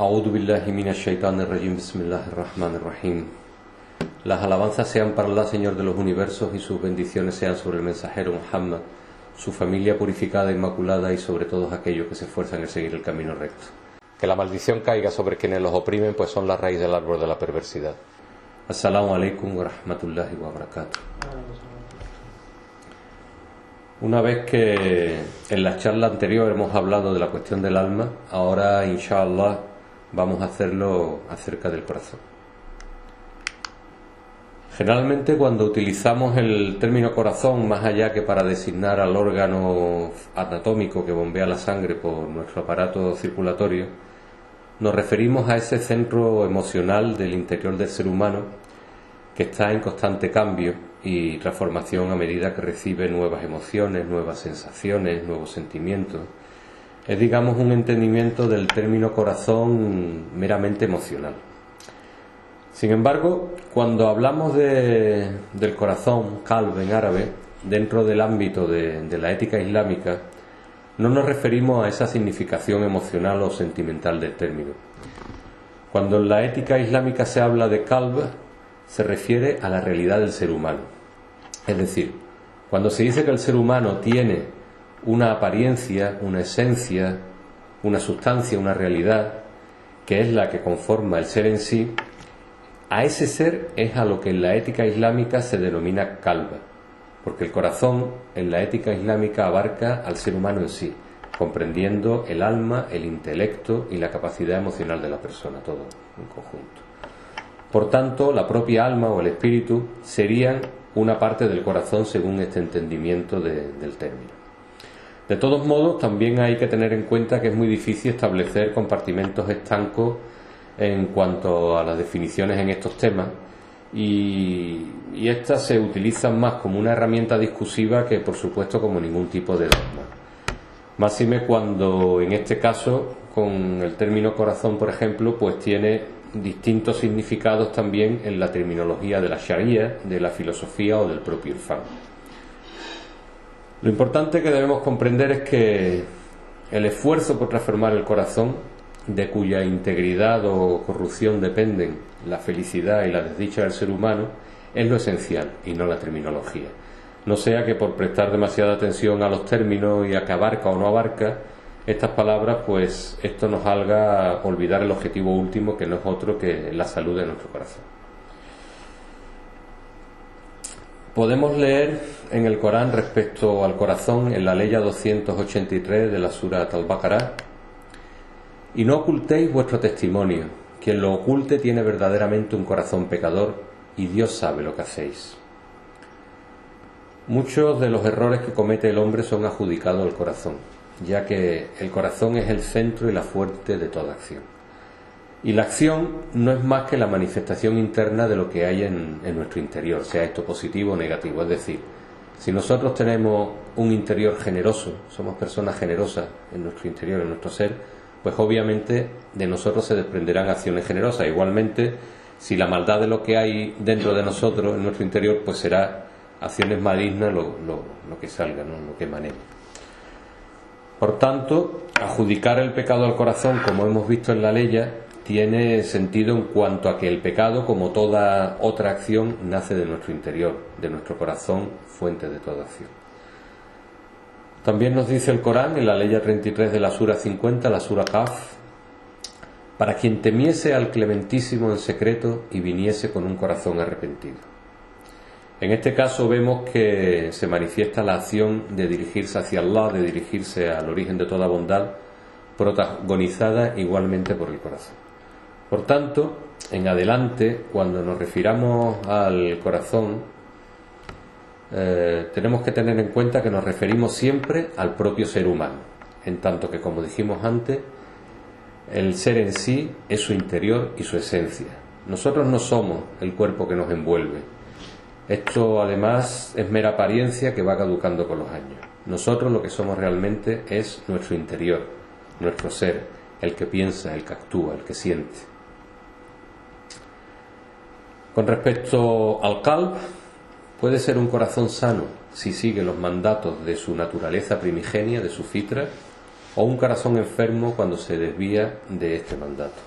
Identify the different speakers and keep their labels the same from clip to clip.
Speaker 1: A'udhu billahi minash shaitanir rajim. Bismillahir rahmanir rahim. Las alabanzas sean para Allah, Señor de los universos, y sus bendiciones sean sobre el mensajero Muhammad, su familia purificada, inmaculada, y sobre todos aquellos que se esfuerzan en seguir el camino recto. Que la maldición caiga sobre quienes los oprimen, pues son la raíz del árbol de la perversidad. Assalamu alaikum wa rahmatullahi wa barakatuh. Una vez que en la charla anterior hemos hablado de la cuestión del alma, ahora inshallah vamos a hacerlo acerca del corazón. Generalmente cuando utilizamos el término corazón, más allá que para designar al órgano anatómico que bombea la sangre por nuestro aparato circulatorio, nos referimos a ese centro emocional del interior del ser humano que está en constante cambio y transformación a medida que recibe nuevas emociones, nuevas sensaciones, nuevos sentimientos. Es, digamos, un entendimiento del término corazón meramente emocional. Sin embargo, cuando hablamos del corazón, qalb en árabe, dentro del ámbito de la ética islámica, no nos referimos a esa significación emocional o sentimental del término. Cuando en la ética islámica se habla de qalb, se refiere a la realidad del ser humano. Es decir, cuando se dice que el ser humano tiene una apariencia, una esencia, una sustancia, una realidad, que es la que conforma el ser en sí, a ese ser es a lo que en la ética islámica se denomina qalb, porque el corazón en la ética islámica abarca al ser humano en sí, comprendiendo el alma, el intelecto y la capacidad emocional de la persona, todo en conjunto. Por tanto, la propia alma o el espíritu serían una parte del corazón según este entendimiento del término. De todos modos, también hay que tener en cuenta que es muy difícil establecer compartimentos estancos en cuanto a las definiciones en estos temas, y estas se utilizan más como una herramienta discursiva que, por supuesto, como ningún tipo de dogma. Máxime cuando, en este caso, con el término corazón, por ejemplo, pues tiene distintos significados también en la terminología de la Sharia, de la filosofía o del propio Irfán. Lo importante que debemos comprender es que el esfuerzo por transformar el corazón, de cuya integridad o corrupción dependen la felicidad y la desdicha del ser humano, es lo esencial y no la terminología. No sea que por prestar demasiada atención a los términos y a que abarca o no abarca estas palabras, pues esto nos haga olvidar el objetivo último, que no es otro que la salud de nuestro corazón. Podemos leer en el Corán respecto al corazón en la ley 283 de la Sura Al-Baqarah: y no ocultéis vuestro testimonio, quien lo oculte tiene verdaderamente un corazón pecador, y Dios sabe lo que hacéis. Muchos de los errores que comete el hombre son adjudicados al corazón, ya que el corazón es el centro y la fuente de toda acción. Y la acción no es más que la manifestación interna de lo que hay en nuestro interior, sea esto positivo o negativo. Es decir, si nosotros tenemos un interior generoso, somos personas generosas en nuestro interior, en nuestro ser, pues obviamente de nosotros se desprenderán acciones generosas. Igualmente, si la maldad de lo que hay dentro de nosotros, en nuestro interior, pues será acciones malignas lo que salga, ¿no? Lo que emane. Por tanto, adjudicar el pecado al corazón, como hemos visto en la ley, tiene sentido en cuanto a que el pecado, como toda otra acción, nace de nuestro interior, de nuestro corazón, fuente de toda acción. También nos dice el Corán en la ley 33 de la Sura 50, la Sura Qaf: para quien temiese al Clementísimo en secreto y viniese con un corazón arrepentido. En este caso vemos que se manifiesta la acción de dirigirse hacia Allah, de dirigirse al origen de toda bondad, protagonizada igualmente por el corazón. Por tanto, en adelante, cuando nos refiramos al corazón, tenemos que tener en cuenta que nos referimos siempre al propio ser humano, en tanto que, como dijimos antes, el ser en sí es su interior y su esencia. Nosotros no somos el cuerpo que nos envuelve. Esto, además, es mera apariencia que va caducando con los años. Nosotros lo que somos realmente es nuestro interior, nuestro ser, el que piensa, el que actúa, el que siente. Con respecto al qalb, puede ser un corazón sano si sigue los mandatos de su naturaleza primigenia, de su fitra, o un corazón enfermo cuando se desvía de este mandato.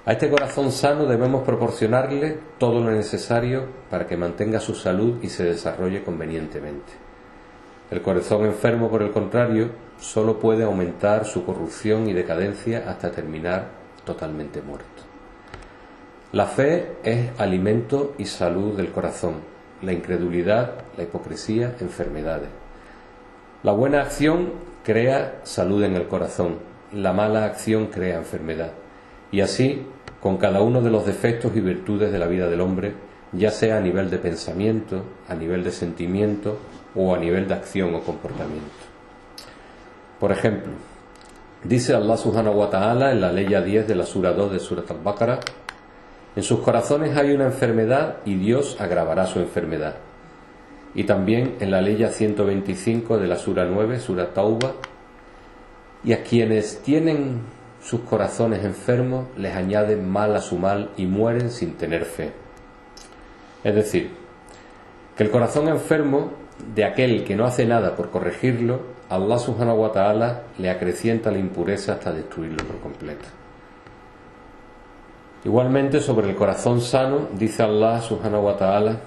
Speaker 1: A este corazón sano debemos proporcionarle todo lo necesario para que mantenga su salud y se desarrolle convenientemente. El corazón enfermo, por el contrario, solo puede aumentar su corrupción y decadencia hasta terminar totalmente muerto. La fe es alimento y salud del corazón. La incredulidad, la hipocresía, enfermedades. La buena acción crea salud en el corazón. La mala acción crea enfermedad. Y así, con cada uno de los defectos y virtudes de la vida del hombre, ya sea a nivel de pensamiento, a nivel de sentimiento o a nivel de acción o comportamiento. Por ejemplo, dice Allah subhanahu wa ta'ala en la ley 10 de la sura 2 de Surat al-Baqarah: en sus corazones hay una enfermedad y Dios agravará su enfermedad. Y también en la ley 125 de la sura 9, Surat Tauba: y a quienes tienen sus corazones enfermos les añaden mal a su mal y mueren sin tener fe. Es decir, que el corazón enfermo de aquel que no hace nada por corregirlo, Allah subhanahu wa ta'ala le acrecienta la impureza hasta destruirlo por completo. Igualmente, sobre el corazón sano, dice Allah subhanahu wa ta'ala,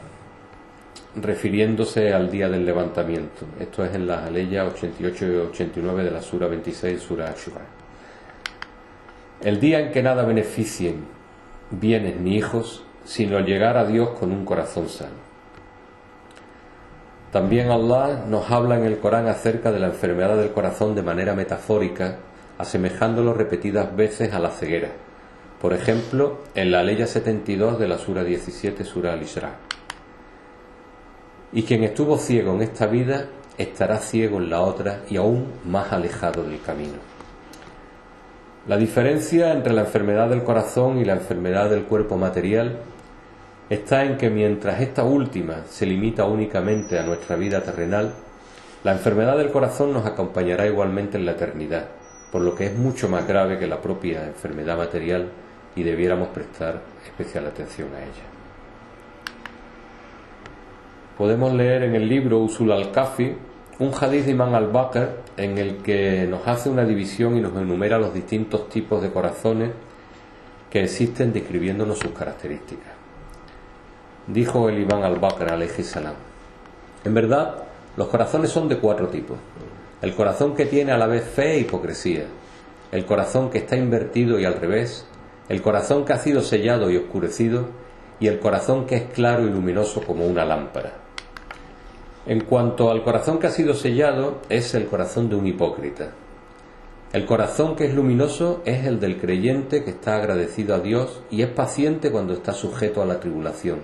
Speaker 1: refiriéndose al día del levantamiento. Esto es en las aleyas 88 y 89 de la sura 26, sura Ashura. El día en que nada beneficien bienes ni hijos, sino llegar a Dios con un corazón sano. También Allah nos habla en el Corán acerca de la enfermedad del corazón de manera metafórica, asemejándolo repetidas veces a la ceguera. Por ejemplo, en la ley 72 de la sura 17, sura Al-Isra. Y quien estuvo ciego en esta vida, estará ciego en la otra y aún más alejado del camino. La diferencia entre la enfermedad del corazón y la enfermedad del cuerpo material está en que mientras esta última se limita únicamente a nuestra vida terrenal, la enfermedad del corazón nos acompañará igualmente en la eternidad, por lo que es mucho más grave que la propia enfermedad material y debiéramos prestar especial atención a ella. Podemos leer en el libro Usul al-Kafi un hadiz de Imam al-Baqir en el que nos hace una división y nos enumera los distintos tipos de corazones que existen, describiéndonos sus características. Dijo el Imam al-Baqir alayhi salam: en verdad, los corazones son de 4 tipos. El corazón que tiene a la vez fe e hipocresía, el corazón que está invertido y al revés, el corazón que ha sido sellado y oscurecido, y el corazón que es claro y luminoso como una lámpara. En cuanto al corazón que ha sido sellado, es el corazón de un hipócrita. El corazón que es luminoso es el del creyente que está agradecido a Dios y es paciente cuando está sujeto a la tribulación.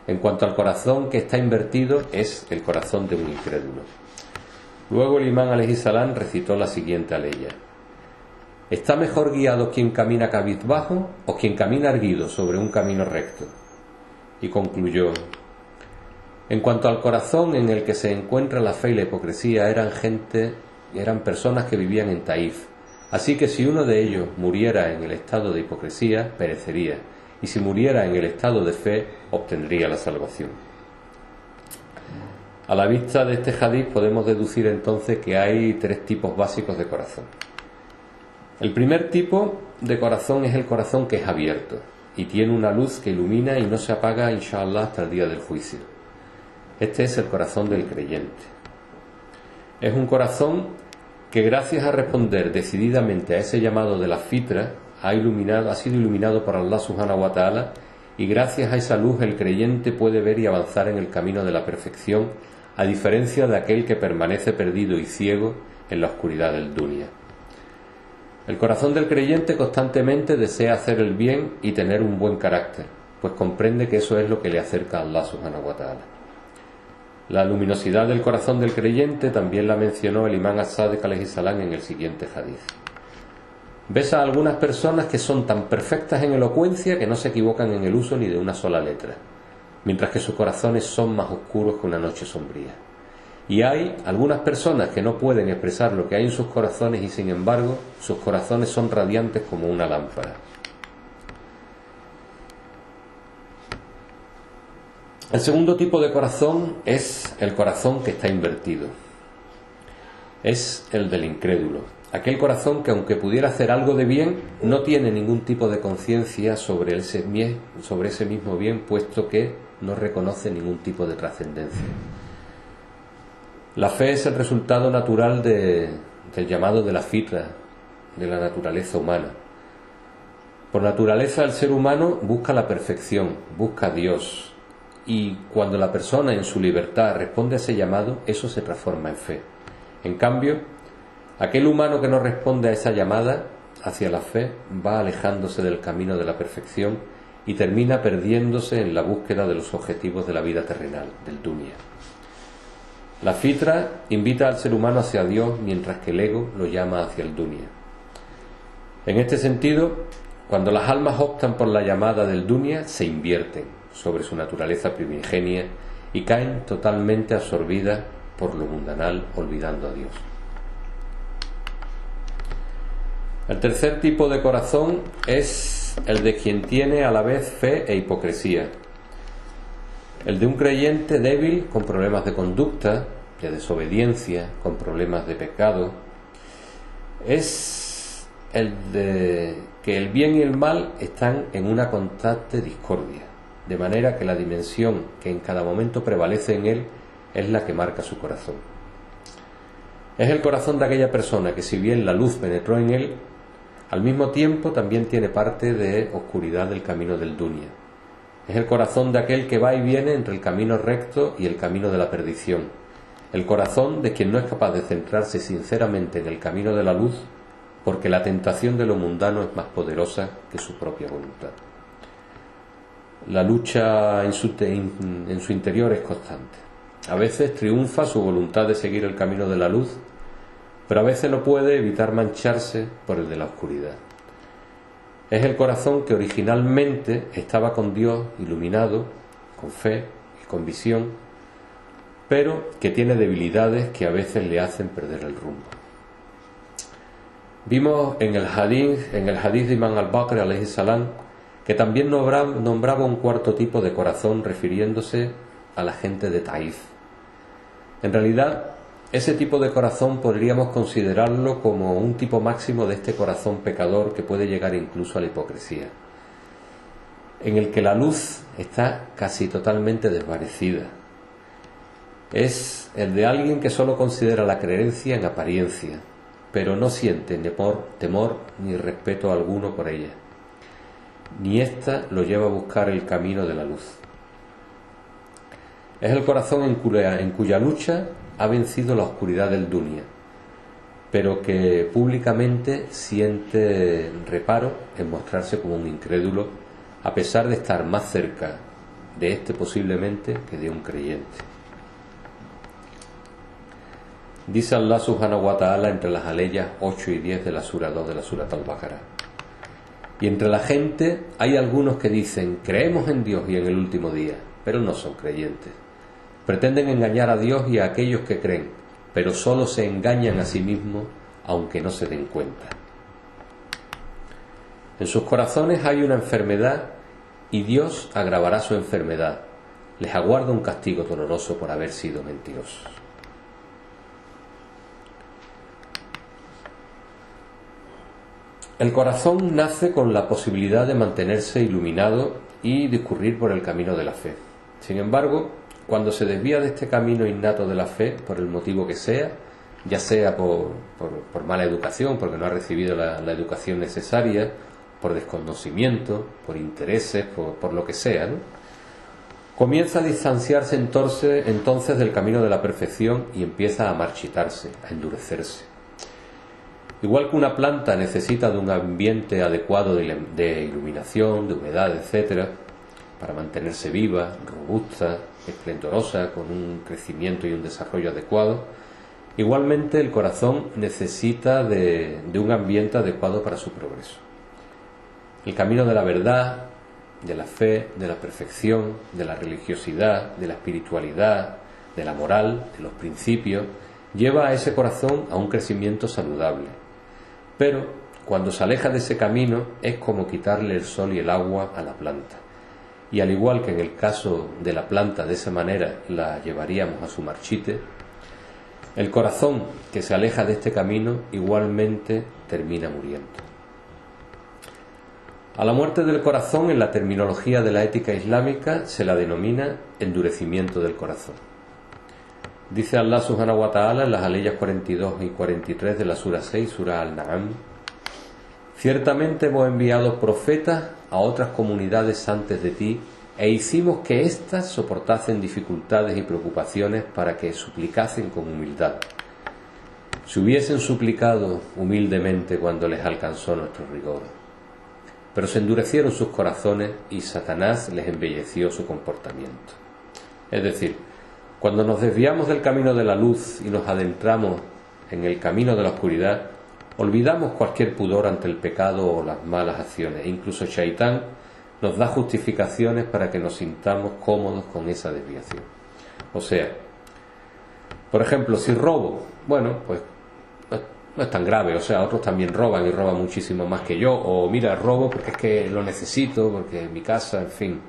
Speaker 1: En cuanto al corazón que está invertido, es el corazón de un incrédulo. Luego el imán alayhi salam recitó la siguiente aleya: ¿está mejor guiado quien camina cabizbajo o quien camina erguido sobre un camino recto? Y concluyó: en cuanto al corazón en el que se encuentra la fe y la hipocresía, eran personas que vivían en Taif. Así que si uno de ellos muriera en el estado de hipocresía, perecería, y si muriera en el estado de fe, obtendría la salvación. A la vista de este hadiz podemos deducir entonces que hay 3 tipos básicos de corazón. El primer tipo de corazón es el corazón que es abierto y tiene una luz que ilumina y no se apaga, inshallah, hasta el día del juicio. Este es el corazón del creyente. Es un corazón que, gracias a responder decididamente a ese llamado de la fitra, ha sido iluminado por Allah subhanahu wa ta'ala, y gracias a esa luz el creyente puede ver y avanzar en el camino de la perfección, a diferencia de aquel que permanece perdido y ciego en la oscuridad del dunya. El corazón del creyente constantemente desea hacer el bien y tener un buen carácter, pues comprende que eso es lo que le acerca a Allah subhanahu wa ta'ala. La luminosidad del corazón del creyente también la mencionó el imán as-Sadiq alayhi salam en el siguiente hadiz: ves a algunas personas que son tan perfectas en elocuencia que no se equivocan en el uso ni de una sola letra, mientras que sus corazones son más oscuros que una noche sombría. Y hay algunas personas que no pueden expresar lo que hay en sus corazones y sin embargo sus corazones son radiantes como una lámpara. El segundo tipo de corazón es el corazón que está invertido. Es el del incrédulo. aquel corazón que, aunque pudiera hacer algo de bien, no tiene ningún tipo de conciencia sobre ese mismo bien, puesto que no reconoce ningún tipo de trascendencia. La fe es el resultado natural del llamado de la fitra, de la naturaleza humana. Por naturaleza, el ser humano busca la perfección, busca a Dios, y cuando la persona en su libertad responde a ese llamado, eso se transforma en fe. En cambio, aquel humano que no responde a esa llamada hacia la fe va alejándose del camino de la perfección y termina perdiéndose en la búsqueda de los objetivos de la vida terrenal, del dunya. La fitra invita al ser humano hacia Dios, mientras que el ego lo llama hacia el dunya. En este sentido, cuando las almas optan por la llamada del dunya, se invierten sobre su naturaleza primigenia y caen totalmente absorbidas por lo mundanal, olvidando a Dios. El tercer tipo de corazón es el de quien tiene a la vez fe e hipocresía. El de un creyente débil con problemas de conducta, de desobediencia, con problemas de pecado, es el de que el bien y el mal están en una constante discordia, de manera que la dimensión que en cada momento prevalece en él es la que marca su corazón. Es el corazón de aquella persona que, si bien la luz penetró en él, al mismo tiempo también tiene parte de oscuridad del camino del dunya. Es el corazón de aquel que va y viene entre el camino recto y el camino de la perdición. El corazón de quien no es capaz de centrarse sinceramente en el camino de la luz, porque la tentación de lo mundano es más poderosa que su propia voluntad. La lucha en su interior es constante. A veces triunfa su voluntad de seguir el camino de la luz, pero a veces no puede evitar mancharse por el de la oscuridad. Es el corazón que originalmente estaba con Dios iluminado, con fe y con visión, pero que tiene debilidades que a veces le hacen perder el rumbo. Vimos en el hadith de Imam al-Baqir alayhi salam que también nombraba un cuarto tipo de corazón, refiriéndose a la gente de Taif. En realidad, ese tipo de corazón podríamos considerarlo como un tipo máximo de este corazón pecador que puede llegar incluso a la hipocresía, en el que la luz está casi totalmente desvanecida. Es el de alguien que solo considera la creencia en apariencia, pero no siente temor ni respeto alguno por ella, ni ésta lo lleva a buscar el camino de la luz. Es el corazón en cuya lucha ha vencido la oscuridad del dunya, pero que públicamente siente reparo en mostrarse como un incrédulo, a pesar de estar más cerca de este posiblemente que de un creyente. Dice Allah subhanahu wa ta'ala entre las aleyas 8 y 10 de la sura 2 de la sura Al-Baqarah: y entre la gente hay algunos que dicen creemos en Dios y en el último día, pero no son creyentes. Pretenden engañar a Dios y a aquellos que creen, pero solo se engañan a sí mismos, aunque no se den cuenta. En sus corazones hay una enfermedad y Dios agravará su enfermedad. Les aguarda un castigo doloroso por haber sido mentirosos. El corazón nace con la posibilidad de mantenerse iluminado y discurrir por el camino de la fe. Sin embargo, cuando se desvía de este camino innato de la fe, por el motivo que sea, ya sea por mala educación, porque no ha recibido la educación necesaria, por desconocimiento, por intereses, por lo que sea, ¿no?, comienza a distanciarse entonces del camino de la perfección y empieza a marchitarse, a endurecerse. Igual que una planta necesita de un ambiente adecuado de iluminación, de humedad, etc., para mantenerse viva, robusta, esplendorosa, con un crecimiento y un desarrollo adecuado, igualmente el corazón necesita de un ambiente adecuado para su progreso. El camino de la verdad, de la fe, de la perfección, de la religiosidad, de la espiritualidad, de la moral, de los principios, lleva a ese corazón a un crecimiento saludable. Pero cuando se aleja de ese camino es como quitarle el sol y el agua a la planta. Y al igual que en el caso de la planta de esa manera la llevaríamos a su marchite, El corazón que se aleja de este camino igualmente termina muriendo. A la muerte del corazón, en la terminología de la ética islámica, se la denomina endurecimiento del corazón. Dice Allah subhanahu wa ta'ala en las aleyas 42 y 43 de la sura 6, sura Al-Na'am: ciertamente hemos enviado profetas a otras comunidades antes de ti, e hicimos que éstas soportasen dificultades y preocupaciones para que suplicasen con humildad. Si hubiesen suplicado humildemente cuando les alcanzó nuestro rigor. Pero se endurecieron sus corazones y Satanás les embelleció su comportamiento. Es decir, cuando nos desviamos del camino de la luz y nos adentramos en el camino de la oscuridad, olvidamos cualquier pudor ante el pecado o las malas acciones. E incluso Shaitán nos da justificaciones para que nos sintamos cómodos con esa desviación. O sea, por ejemplo, si robo, bueno, pues no es tan grave, o sea, otros también roban y roban muchísimo más que yo, o mira, robo porque es que lo necesito, porque en mi casa, en fin.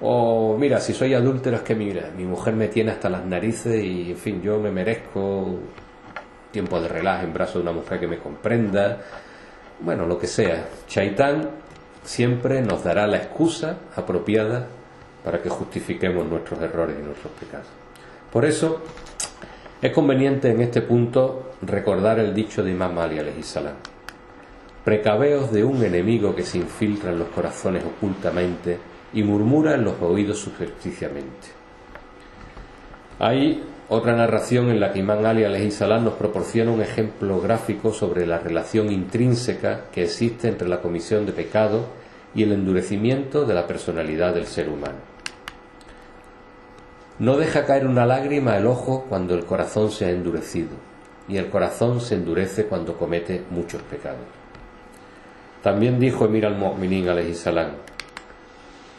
Speaker 1: O mira, si soy adúltero es que mira, mi mujer me tiene hasta las narices y en fin, yo me merezco tiempo de relax en brazos de una mujer que me comprenda. Bueno, lo que sea. Shaitán siempre nos dará la excusa apropiada para que justifiquemos nuestros errores y nuestros pecados. Por eso es conveniente en este punto recordar el dicho de Imam Ali alayhi salam: precaveos de un enemigo que se infiltra en los corazones ocultamente y murmura en los oídos supersticiamente. Hay otra narración en la que Imam Ali alayhi salam nos proporciona un ejemplo gráfico sobre la relación intrínseca que existe entre la comisión de pecado y el endurecimiento de la personalidad del ser humano. No deja caer una lágrima el ojo cuando el corazón se ha endurecido, y el corazón se endurece cuando comete muchos pecados. También dijo Emir al-Mu'minin alayhi salam: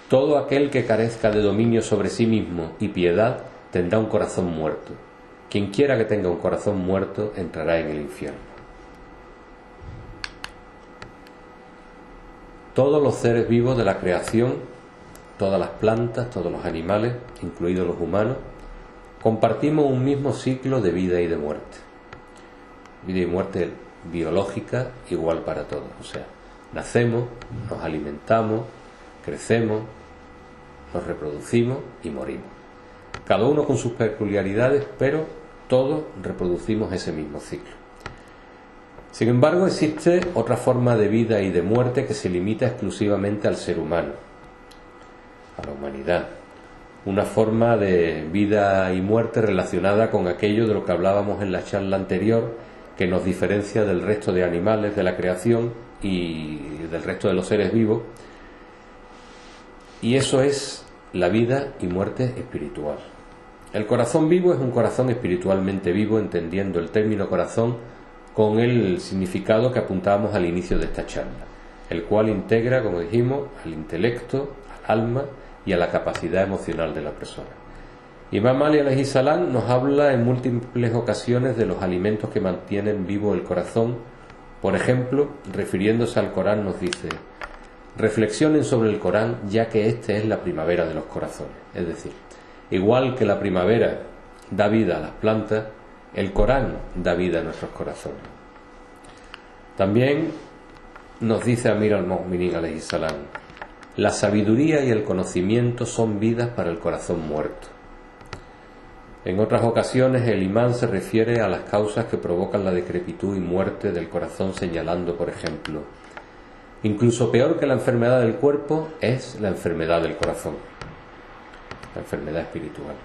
Speaker 1: todo aquel que carezca de dominio sobre sí mismo y piedad tendrá un corazón muerto. Quien quiera que tenga un corazón muerto entrará en el infierno. Todos los seres vivos de la creación, todas las plantas, todos los animales, incluidos los humanos, compartimos un mismo ciclo de vida y de muerte. Vida y muerte biológica igual para todos. O sea, nacemos, nos alimentamos, crecemos, nos reproducimos y morimos. Cada uno con sus peculiaridades, pero todos reproducimos ese mismo ciclo. Sin embargo, existe otra forma de vida y de muerte que se limita exclusivamente al ser humano, a la humanidad. Una forma de vida y muerte relacionada con aquello de lo que hablábamos en la charla anterior, que nos diferencia del resto de animales de la creación y del resto de los seres vivos, y eso es la vida y muerte espiritual. El corazón vivo es un corazón espiritualmente vivo, entendiendo el término corazón con el significado que apuntábamos al inicio de esta charla, el cual integra, como dijimos, al intelecto, al alma y a la capacidad emocional de la persona. Imam Ali alayhi salam nos habla en múltiples ocasiones de los alimentos que mantienen vivo el corazón. Por ejemplo, refiriéndose al Corán, nos dice: reflexionen sobre el Corán, ya que este es la primavera de los corazones. Es decir, igual que la primavera da vida a las plantas, el Corán da vida a nuestros corazones. También nos dice Amir al-Mu'minin alayhi salam: la sabiduría y el conocimiento son vidas para el corazón muerto. En otras ocasiones el imán se refiere a las causas que provocan la decrepitud y muerte del corazón, señalando, por ejemplo: incluso peor que la enfermedad del cuerpo es la enfermedad del corazón, la enfermedad espiritual.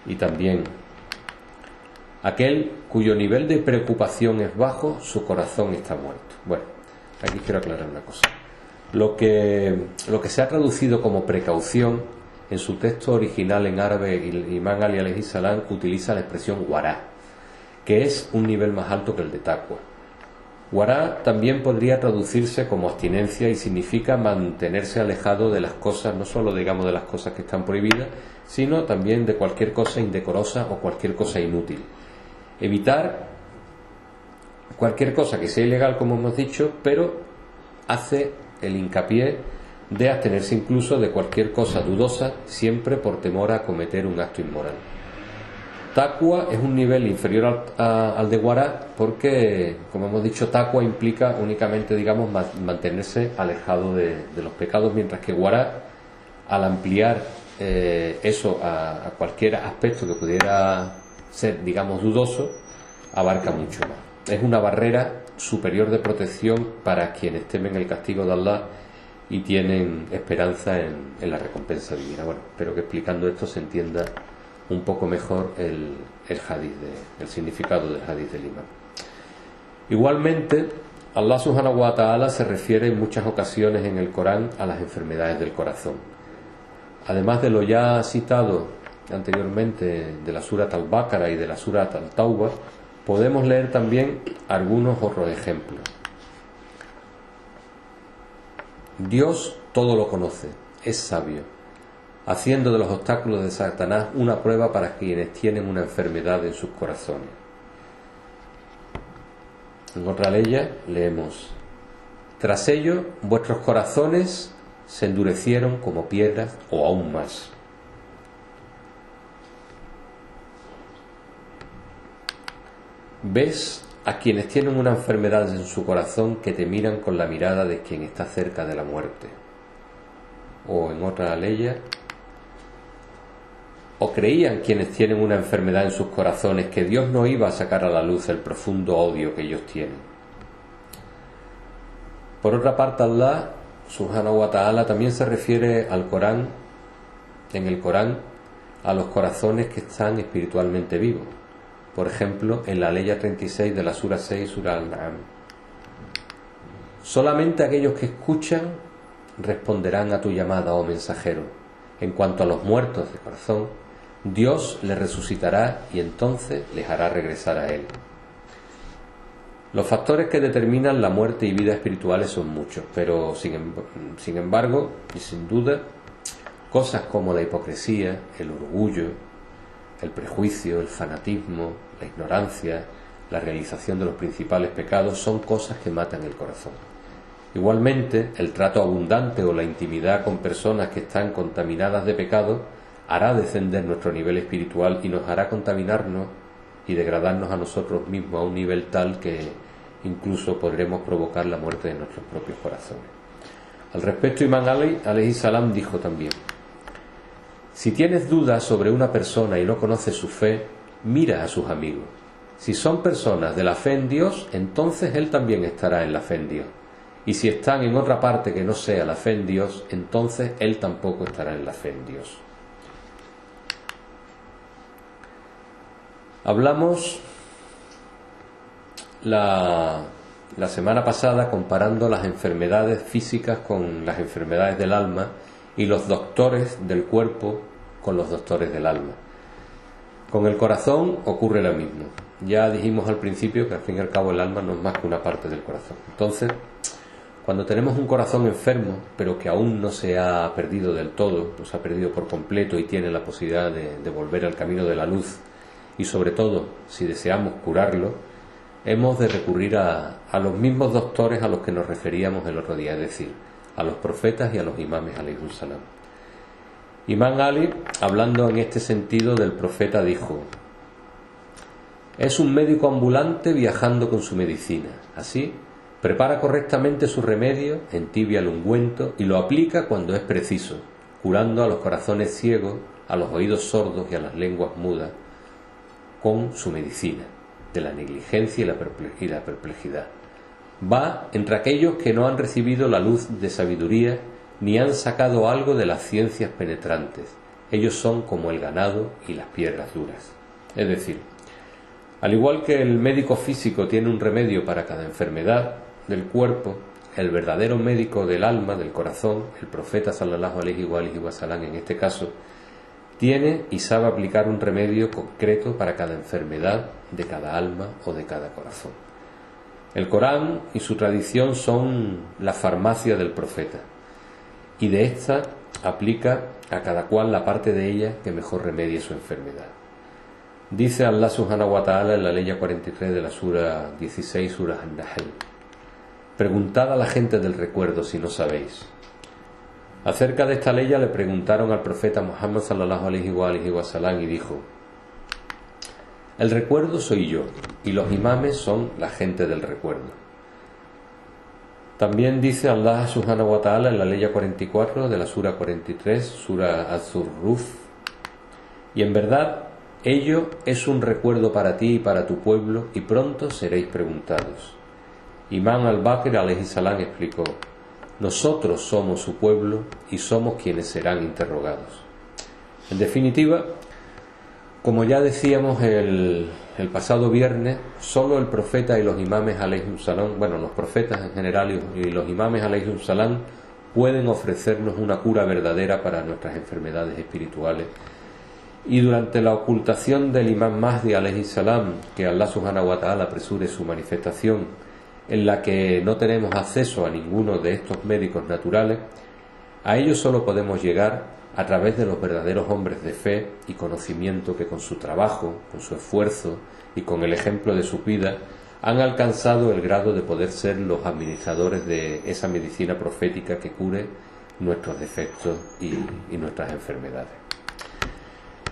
Speaker 1: Y también: aquel cuyo nivel de preocupación es bajo, su corazón está muerto. Bueno, aquí quiero aclarar una cosa. Lo que se ha traducido como precaución, en su texto original en árabe, el Imam Ali alayhi salam utiliza la expresión wará, que es un nivel más alto que el de taqwa. Wará también podría traducirse como abstinencia y significa mantenerse alejado de las cosas, no solo digamos de las cosas que están prohibidas, sino también de cualquier cosa indecorosa o cualquier cosa inútil. Evitar cualquier cosa que sea ilegal, como hemos dicho, pero hace el hincapié de abstenerse incluso de cualquier cosa dudosa, siempre por temor a cometer un acto inmoral. Taqwa es un nivel inferior al de Wara porque, como hemos dicho, Taqwa implica únicamente, digamos, mantenerse alejado de los pecados, mientras que Wara, al ampliar eso a cualquier aspecto que pudiera ser, digamos, dudoso, abarca mucho más. Es una barrera superior de protección para quienes temen el castigo de Allah y tienen esperanza en la recompensa divina. Bueno, espero que explicando esto se entienda un poco mejor el hadith, el significado del hadith del imán. Igualmente, Allah subhanahu wa ta'ala se refiere en muchas ocasiones en el Corán a las enfermedades del corazón. Además de lo ya citado anteriormente de la Surat al-Baqara y de la Surat al-Tawbah, podemos leer también algunos otros ejemplos. Dios todo lo conoce, es sabio, haciendo de los obstáculos de Satanás una prueba para quienes tienen una enfermedad en sus corazones. En otra ley leemos: tras ello vuestros corazones se endurecieron como piedras o aún más. ¿Ves a quienes tienen una enfermedad en su corazón que te miran con la mirada de quien está cerca de la muerte? O en otra ley: ¿o creían quienes tienen una enfermedad en sus corazones que Dios no iba a sacar a la luz el profundo odio que ellos tienen? Por otra parte, Allah subhanahu wa ta'ala también se refiere al Corán, en el Corán, a los corazones que están espiritualmente vivos. Por ejemplo, en la ley 36 de la Sura 6, Sura Al-An'am: solamente aquellos que escuchan responderán a tu llamada, oh mensajero. En cuanto a los muertos de corazón, Dios les resucitará y entonces les hará regresar a Él. Los factores que determinan la muerte y vida espirituales son muchos, pero sin embargo, y sin duda, cosas como la hipocresía, el orgullo, el prejuicio, el fanatismo, la ignorancia, la realización de los principales pecados son cosas que matan el corazón. Igualmente, el trato abundante o la intimidad con personas que están contaminadas de pecado hará descender nuestro nivel espiritual y nos hará contaminarnos y degradarnos a nosotros mismos a un nivel tal que incluso podremos provocar la muerte de nuestros propios corazones. Al respecto, Imán Ali alayhi salam dijo también: si tienes dudas sobre una persona y no conoces su fe, mira a sus amigos. Si son personas de la fe en Dios, entonces él también estará en la fe en Dios. Y si están en otra parte que no sea la fe en Dios, entonces él tampoco estará en la fe en Dios. Hablamos la semana pasada comparando las enfermedades físicas con las enfermedades del alma y los doctores del cuerpo con los doctores del alma. Con el corazón ocurre lo mismo. Ya dijimos al principio que al fin y al cabo el alma no es más que una parte del corazón. Entonces, cuando tenemos un corazón enfermo, pero que aún no se ha perdido del todo, no se ha perdido por completo y tiene la posibilidad de volver al camino de la luz, y sobre todo, si deseamos curarlo, hemos de recurrir a los mismos doctores a los que nos referíamos el otro día, es decir, a los profetas y a los imames alayhis salam. Imán Ali, hablando en este sentido del profeta, dijo: es un médico ambulante viajando con su medicina. Así, prepara correctamente su remedio, entibia el ungüento y lo aplica cuando es preciso, curando a los corazones ciegos, a los oídos sordos y a las lenguas mudas con su medicina de la negligencia y la perplejidad. Va entre aquellos que no han recibido la luz de sabiduría ni han sacado algo de las ciencias penetrantes. Ellos son como el ganado y las piedras duras. Es decir, al igual que el médico físico tiene un remedio para cada enfermedad del cuerpo, el verdadero médico del alma, del corazón, el profeta sallallahu alaihi wa sallam en este caso, tiene y sabe aplicar un remedio concreto para cada enfermedad de cada alma o de cada corazón. El Corán y su tradición son la farmacia del profeta, y de esta aplica a cada cual la parte de ella que mejor remedie su enfermedad. Dice Allah subhanahu wa ta'ala en la ley 43 de la Sura 16, Sura An-Nahl: preguntad a la gente del recuerdo si no sabéis. Acerca de esta ley le preguntaron al profeta Muhammad sallallahu alaihi wa sallam y dijo: El recuerdo soy yo, y los imames son la gente del recuerdo. También dice Allah subhanahu wa ta'ala en la ley 44 de la sura 43, sura Az-Zurruf: y en verdad ello es un recuerdo para ti y para tu pueblo, y pronto seréis preguntados. Imam al-Baqir alayhi salam explicó: nosotros somos su pueblo y somos quienes serán interrogados. En definitiva, como ya decíamos el pasado viernes, solo el profeta y los imames alayhim salam, bueno, los profetas en general y los imames alayhim salam pueden ofrecernos una cura verdadera para nuestras enfermedades espirituales. Y durante la ocultación del imam Mahdi alayhi salam, que Allah subhanahu wa ta'ala apresure su manifestación, en la que no tenemos acceso a ninguno de estos médicos naturales, a ellos solo podemos llegar a través de los verdaderos hombres de fe y conocimiento que con su trabajo, con su esfuerzo y con el ejemplo de su vida han alcanzado el grado de poder ser los administradores de esa medicina profética que cure nuestros defectos y nuestras enfermedades.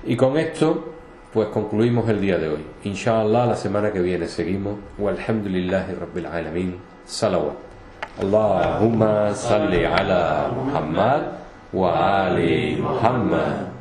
Speaker 1: Y con esto pues concluimos el día de hoy. Inshallah, la semana que viene seguimos. Walhamdulillahi Rabbil Alamin. Salawat. Allahumma salli ala Muhammad wa ali Muhammad.